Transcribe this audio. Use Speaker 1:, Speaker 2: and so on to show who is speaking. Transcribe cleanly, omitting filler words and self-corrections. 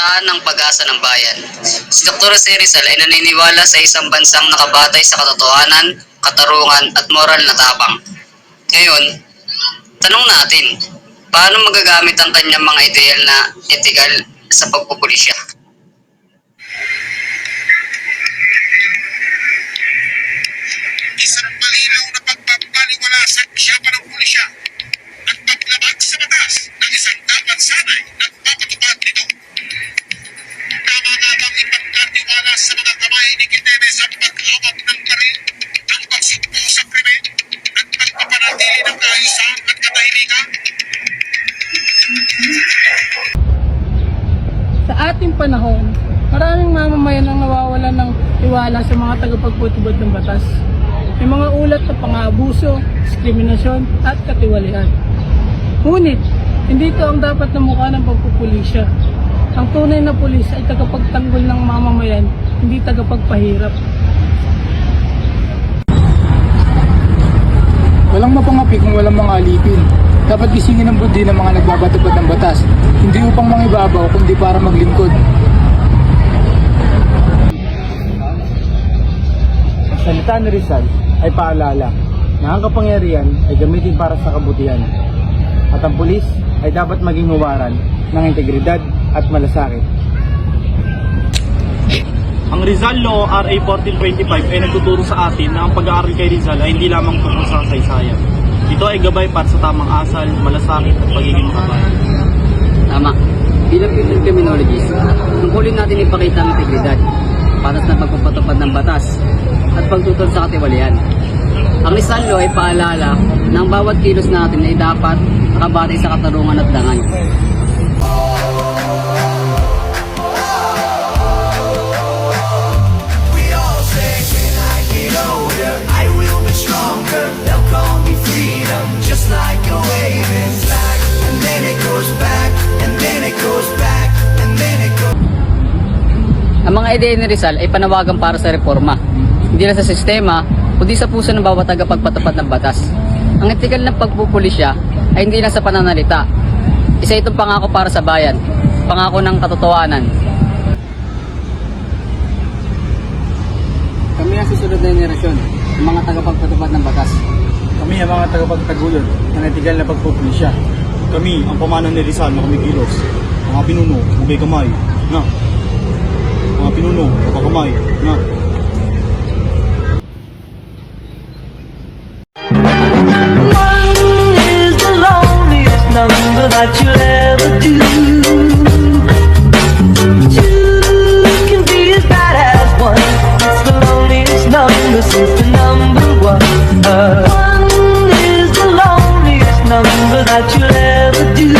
Speaker 1: kabataan ng pag-asa ng bayan. Si Dr. Jose Rizal ay naniniwala sa isang bansang nakabatay sa katotohanan, katarungan at moral na tapang. Ngayon, tanong natin, paano magagamit ang kanyang mga ideal na etikal sa pagpupulisya?
Speaker 2: Isang malinaw na pagpapaliwala sa ksyapan ng pulisya at paglabag sa batas ng isang dapat sanay nagpapatupad nito. Tama nga bang ipagkatiwala sa mga kamay ni Quitenes ang pag-awak ng baril, ang pagsugpo sa krimen, at pagpapanatili ng kaayusan at katahimikan?
Speaker 3: Sa ating panahon, maraming mamamayan ang nawawalan ng tiwala sa mga tagapagpatubad ng batas. May mga ulat na pang-aabuso, diskriminasyon at katiwalian. Ngunit, hindi ito ang dapat na mukha ng pagpupulisya. Ang tunay na pulis ay tagapagtanggol ng mamamayan, hindi tagapagpahirap.
Speaker 4: Walang mapangapi kung walang mga alipin. Dapat gisingin ang budi ng mga nagbabatupad ng batas, hindi upang mangibabaw kundi para maglingkod.
Speaker 5: Ang salita ni Rizal ay paalala na ang kapangyarihan ay gamitin para sa kabutihan at ang pulis ay dapat maging huwaran ng integridad at malasakit.
Speaker 6: Ang Rizal Law RA 1425 ay nagtuturo sa atin na ang pag-aaral kay Rizal ay hindi lamang tungkol sa kasaysayan. Ito ay gabay para sa tamang asal, malasakit at pagiging kabayan.
Speaker 1: Tama. Bilang Philippine Criminologist, tungkulin natin ipakita ang integridad, patas na pagpapatupad ng batas, at pagtutol sa katiwalian. Ang Rizal Law ay paalala na ang bawat kilos natin ay dapat nakabatay sa katarungan at dangal.
Speaker 7: We all say, when I get older, I will be stronger. They'll call me freedom, just like a waving flag. And then it goes back, and then it goes back, and then it goes.
Speaker 1: Ang mga ideya ni Rizal ay panawagan para sa reforma, hindi na sa sistema, kundi sa puso ng bawat tagapagpatupad ng batas. Ang etikal ng pagpupulisya ay hindi lang sa pananalita. Isa itong pangako para sa bayan, pangako ng katotohanan. Kami ang susunod na henerasyon, ang mga tagapagpatupad ng batas.
Speaker 5: Kami ang mga tagapagtaguyod ng etikal na pagpupulisya.
Speaker 6: Kami, ang pamana ni Rizal na kumikilos. Mga pinuno, magay kamay, na. Mga pinuno, magkakamay, na.
Speaker 7: One is the loneliest number that you'll ever do. Two can be as bad as one. It's the loneliest number since the number one. One is the loneliest number that you'll ever do.